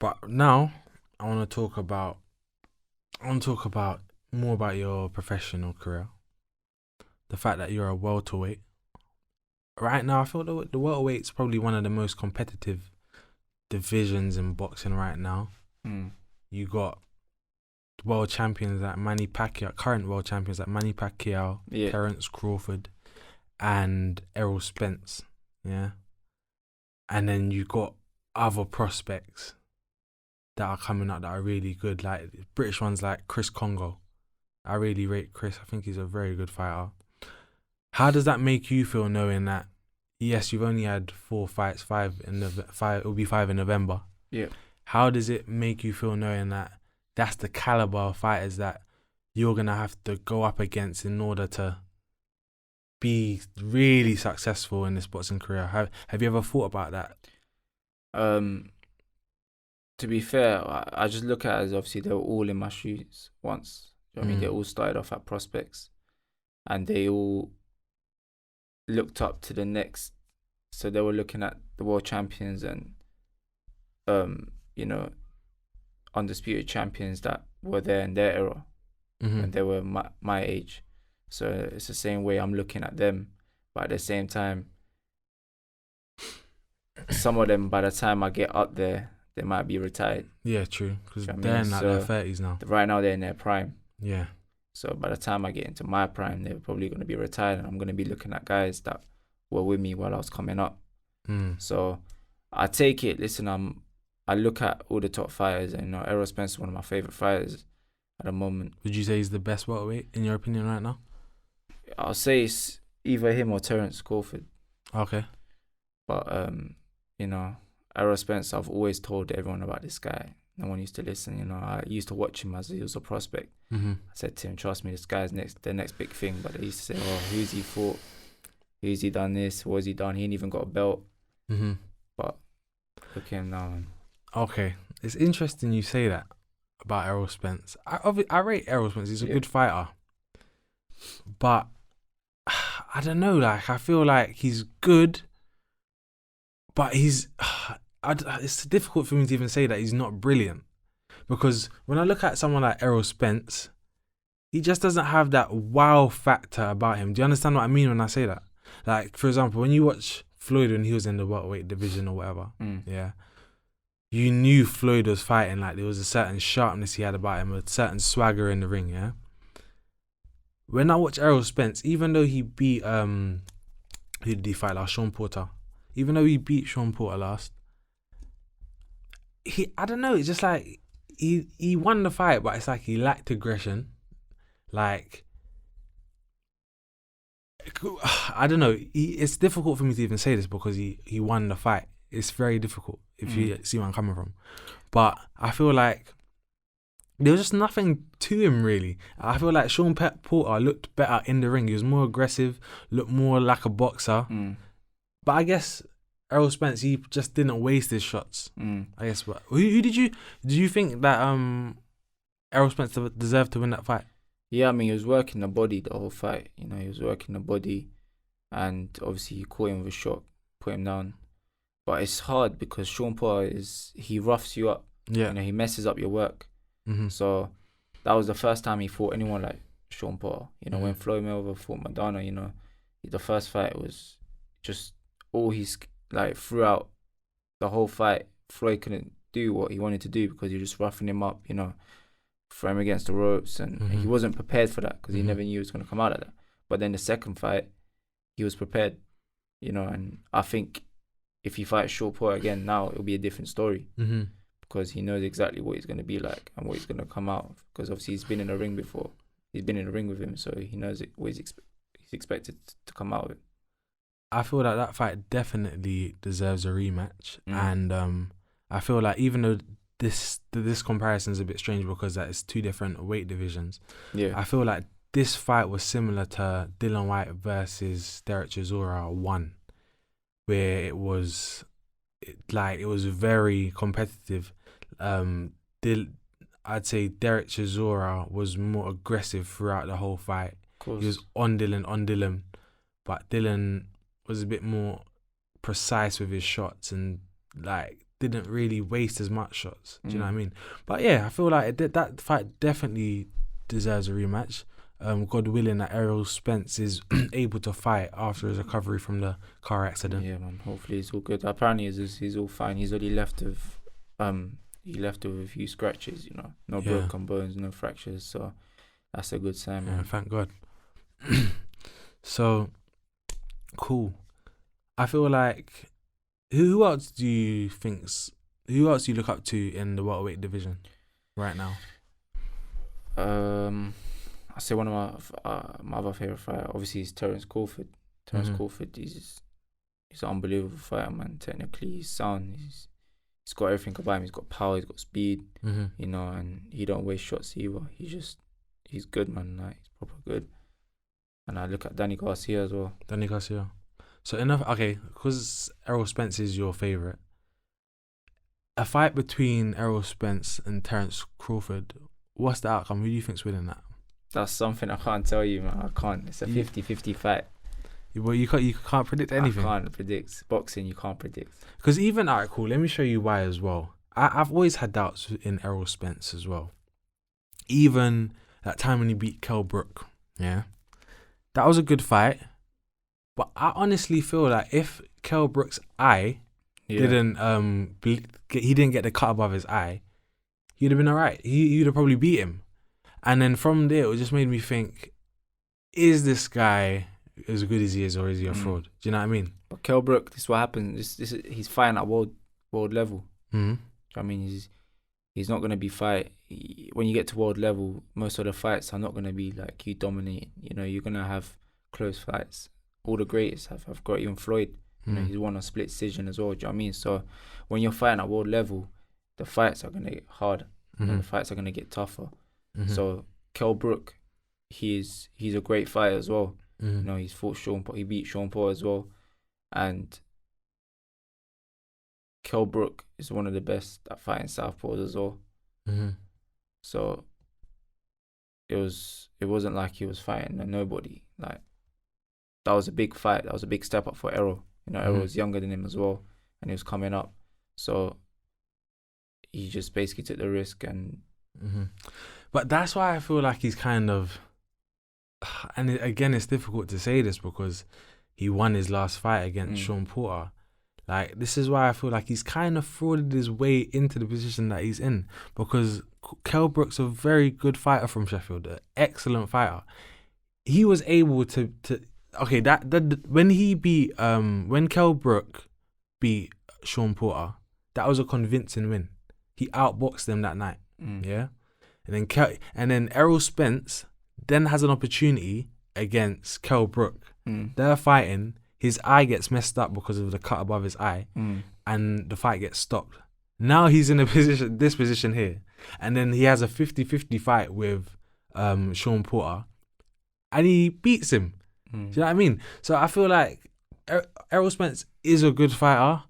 But now I want to talk about more about your professional career. The fact that you're a welterweight. Right now, I feel the welterweight's probably one of the most competitive divisions in boxing right now. Mm. You got world champions like Manny Pacquiao, current world champions like Manny Pacquiao, Yeah. Terence Crawford, and Errol Spence. Yeah. And then you got other prospects that are coming up that are really good, like British ones like Chris Congo. I really rate Chris. I think he's a very good fighter. How does that make you feel knowing that, yes, you've only had 4 fights, it'll be 5 in November. Yeah. How does it make you feel knowing that that's the caliber of fighters that you're going to have to go up against in order to be really successful in this boxing career? Have you ever thought about that? To be fair, I just look at it as obviously they were all in my shoes once. You know what I mean? They all started off at prospects and they all looked up to the next. So they were looking at the world champions and, undisputed champions that were there in their era when they were my age. So it's the same way I'm looking at them. But at the same time, some of them, by the time I get up there, they might be retired. Yeah, true. Because Do you know what I they're mean? in like So, their 30s now. Right now, they're in their prime. Yeah. So by the time I get into my prime, they're probably going to be retired, and I'm going to be looking at guys that were with me while I was coming up. So I take it. Listen, I look at all the top fighters, and Errol Spence is one of my favorite fighters at the moment. Would you say he's the best welterweight in your opinion right now? I'll say it's either him or Terence Crawford. Okay. But Errol Spence, I've always told everyone about this guy. No one used to listen. I used to watch him as he was a prospect. I said to him, trust me, this guy's the next big thing. But they used to say, oh, who's he fought? Who's he done this? What has he done? He ain't even got a belt. But look at him now, man. Okay. It's interesting you say that about Errol Spence. I rate Errol Spence. He's a good fighter. But I don't know, like, I feel like he's good, but it's difficult for me to even say that he's not brilliant. Because when I look at someone like Errol Spence, he just doesn't have that wow factor about him. Do you understand what I mean when I say that? Like, for example, when you watch Floyd when he was in the welterweight division or whatever, yeah, you knew Floyd was fighting, like there was a certain sharpness he had about him, a certain swagger in the ring, yeah? When I watch Errol Spence, even though he beat, who did he fight last? Sean Porter. Even though he beat Sean Porter last, I don't know, it's just like, he won the fight, but it's like he lacked aggression. Like, I don't know. It's difficult for me to even say this because he won the fight. It's very difficult if you see where I'm coming from. But I feel like there was just nothing to him, really. I feel like Sean Porter looked better in the ring. He was more aggressive, looked more like a boxer. But I guess Errol Spence, he just didn't waste his shots. I guess. But who did you think that Errol Spence deserved to win that fight? Yeah, I mean, he was working the body the whole fight. He was working the body, and obviously he caught him with a shot, put him down. But it's hard because Sean Porter he roughs you up. Yeah. He messes up your work. So that was the first time he fought anyone like Sean Porter. When Floyd Mayweather fought Maidana, the first fight was just all he's like throughout the whole fight. Floyd couldn't do what he wanted to do because he was just roughing him up. Throw him against the ropes, and he wasn't prepared for that because he never knew it was going to come out of that. But then the second fight, he was prepared. And I think if he fights Sean Porter again now, it'll be a different story. Because he knows exactly what he's going to be like and what he's going to come out of. Because obviously he's been in a ring before. He's been in a ring with him, so he knows what he's expected to come out of it. I feel like that fight definitely deserves a rematch. And I feel like even though this comparison is a bit strange because that is two different weight divisions, I feel like this fight was similar to Dillian Whyte versus Derek Chisora 1, where it was very competitive. I'd say Derek Chisora was more aggressive throughout the whole fight. He was on Dylan, but Dylan was a bit more precise with his shots, and like didn't really waste as much shots. Do you know what I mean? But yeah, I feel like that fight definitely deserves a rematch. God willing that Errol Spence is able to fight after his recovery from the car accident. Yeah, man. Hopefully he's all good. Apparently he's all fine. He's only left with a few scratches. You know, no broken bones, no fractures. So that's a good sign, man. Yeah, thank God. So cool. I feel like who else do you look up to in the welterweight division right now? I say one of my other favorite fighter obviously is Terence Crawford. Terence Crawford, he's an unbelievable fighter, man. Technically, he's sound. He's got everything about him. He's got power. He's got speed. You know, and he don't waste shots either. He's good, man. Like, he's proper good. And I look at Danny Garcia as well. Danny Garcia. So because Errol Spence is your favorite. A fight between Errol Spence and Terence Crawford. What's the outcome? Who do you think's winning that? That's something I can't tell you, man. I can't. It's a 50-50 fight. Well, you can't predict anything. I can't predict. Boxing, you can't predict. Because even, alright, cool. Let me show you why as well. I've always had doubts in Errol Spence as well. Even that time when he beat Kell Brook, yeah, that was a good fight. But I honestly feel like if Kell Brook's eye didn't he didn't get the cut above his eye, he'd have been alright. He'd have probably beat him. And then from there, it just made me think: is this guy as good as he is, or is he a fraud? Do you know what I mean? But Kell Brook, this is what happens. He's fighting at world level. I mean, he's not gonna be when you get to world level. Most of the fights are not gonna be like you dominating. You know, you're gonna have close fights. All the greatest have got, even Floyd. You know, he's won a split decision as well. Do you know what I mean? So when you're fighting at world level, the fights are gonna get harder. And the fights are gonna get tougher. So Kell Brook, he's a great fighter as well. You know, he's fought Sean Paul. He beat Sean Paul as well, and Kell Brook is one of the best at fighting southpaws as well. So it wasn't like he was fighting a nobody. Like, that was a big fight. That was a big step up for Errol. You know, Errol was younger than him as well, and he was coming up. So he just basically took the risk and. But that's why I feel like he's kind of, and again, it's difficult to say this because he won his last fight against Sean Porter. Like, this is why I feel like he's kind of frauded his way into the position that he's in, because Kell Brook's a very good fighter from Sheffield, an excellent fighter. He was able to when Kell Brook beat Sean Porter, that was a convincing win. He outboxed them that night. Yeah. And then Errol Spence then has an opportunity against Kell Brook. They're fighting. His eye gets messed up because of the cut above his eye, and the fight gets stopped. Now he's in this position here, and then he has a 50-50 fight with Sean Porter, and he beats him. Do you know what I mean? So I feel like Errol Spence is a good fighter,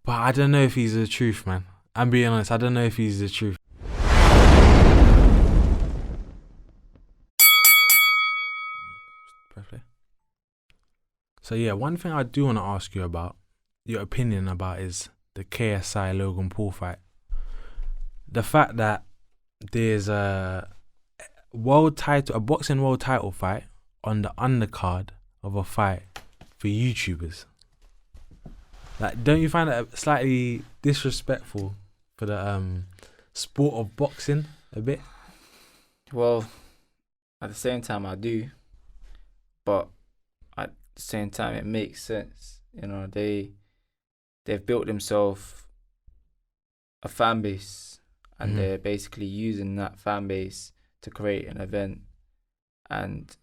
but I don't know if he's the truth, man. I'm being honest. I don't know if he's the truth. So yeah, one thing I do want to ask you about, your opinion about, is the KSI Logan Paul fight. The fact that there's a boxing world title fight on the undercard of a fight for YouTubers. Like, don't you find that slightly disrespectful for the sport of boxing a bit? Well, at the same time I do, but at the same time it makes sense. You know, they've built themselves a fan base, and they're basically using that fan base to create an event. And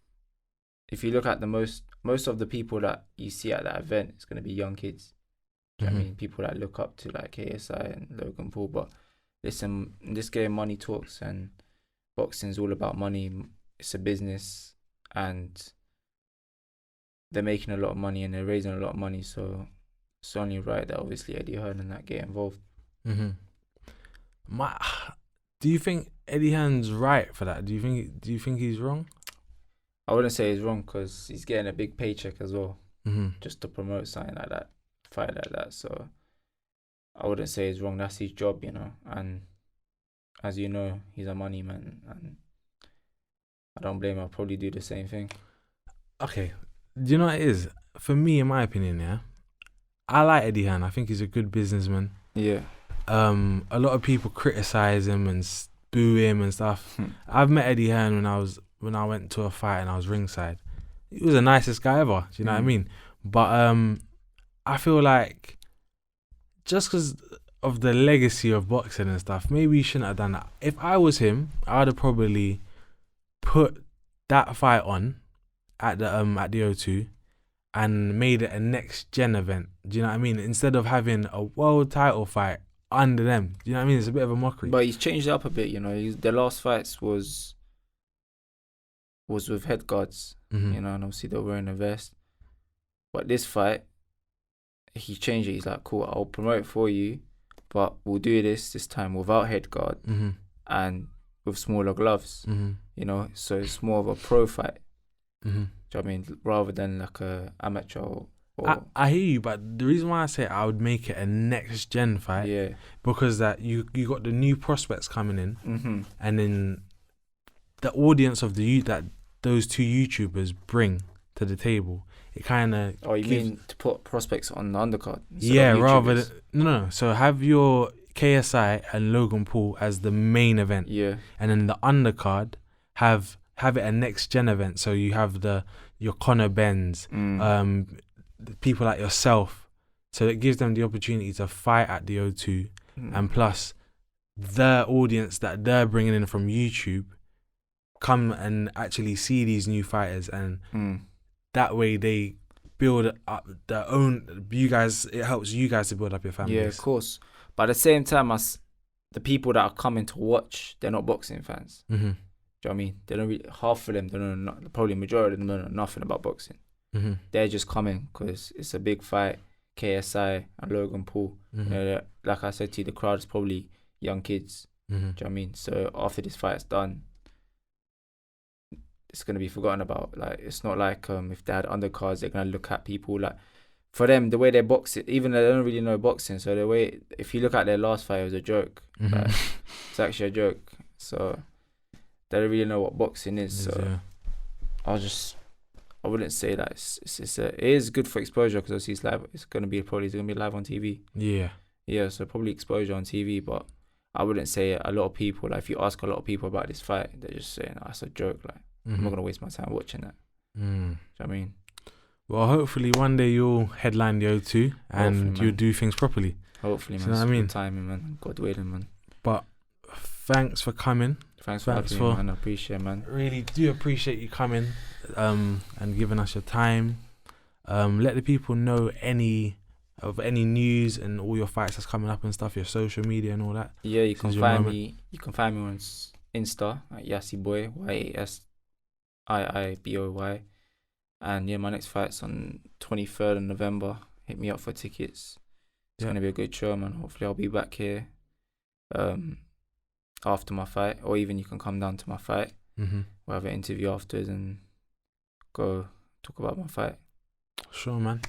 if you look at the most of the people that you see at that event, it's going to be young kids. I mean, people that look up to like KSI and Logan Paul. But listen, in this game, money talks, and boxing's all about money. It's a business, and they're making a lot of money and they're raising a lot of money. So it's only right that obviously Eddie Hearn and that get involved. Do you think Eddie Hearn's right for that? Do you think he's wrong? I wouldn't say he's wrong, because he's getting a big paycheck as well, just to promote something like that, fight like that. So I wouldn't say it's wrong. That's his job, you know. And as you know, he's a money man, and I don't blame him. I'll probably do the same thing. Okay, do you know what it is? For me, in my opinion, yeah, I like Eddie Hearn. I think he's a good businessman. Yeah. A lot of people criticize him and boo him and stuff. I've met Eddie Hearn when I went to a fight and I was ringside. He was the nicest guy ever. Do you know what I mean? But I feel like just because of the legacy of boxing and stuff, maybe he shouldn't have done that. If I was him, I'd have probably put that fight on at the O2 and made it a next gen event. Do you know what I mean? Instead of having a world title fight under them. Do you know what I mean? It's a bit of a mockery. But he's changed it up a bit, you know. The last fights was with head guards, you know, and obviously they're wearing a vest. But this fight, he changed it. He's like, cool, I'll promote it for you, but we'll do this time without head guard and with smaller gloves, you know. So it's more of a pro fight. Do you know what I mean? Rather than like a amateur or I hear you, but the reason why I say I would make it a next gen fight, because that you got the new prospects coming in, and then the audience of that those two YouTubers bring to the table, it kind of. Oh, you mean to put prospects on the undercard? Yeah, rather than no. So have your KSI and Logan Paul as the main event, and then the undercard have it a next gen event. So you have your Conor Benns, people like yourself, so it gives them the opportunity to fight at the O2, and plus the audience that they're bringing in from YouTube come and actually see these new fighters, and that way they build up their own. It helps you guys to build up your family. Yeah, of course. But at the same time, the people that are coming to watch, they're not boxing fans. Do you know what I mean? They don't really, half of them, they don't know, probably majority of them don't know nothing about boxing. They're just coming because it's a big fight. KSI and Logan Paul. Like I said to you, the crowd is probably young kids. Do you know what I mean? So after this fight's done, it's gonna be forgotten about. Like, it's not like if they had undercards, they're gonna look at people like. For them, the way they box it, even though they don't really know boxing, so the way, if you look at their last fight, it was a joke. Like, it's actually a joke. So they don't really know what boxing is. So I wouldn't say that it is good for exposure, because obviously it's live. It's gonna be live on TV. Yeah. So probably exposure on TV, but I wouldn't say a lot of people. Like, if you ask a lot of people about this fight, they're just saying, "Oh, it's a joke." Like, I'm not gonna waste my time watching that. Do you know what I mean? Well, hopefully one day you'll headline the O2 and you'll do things properly. Hopefully, man. You know what I mean? Timing, man. God willing, man. But thanks for coming. Thanks for having me, man. I appreciate it, man. Really do appreciate you coming and giving us your time. Let the people know any news and all your fights that's coming up and stuff, your social media and all that. Yeah, you can find me. You can find me on Insta at Yassiboy, YASIIBOY. And yeah, my next fight's on 23rd of November. Hit me up for tickets. It's gonna be a good show, man. Hopefully I'll be back here after my fight, or even you can come down to my fight. We'll have an interview afterwards and go talk about my fight. Sure, man.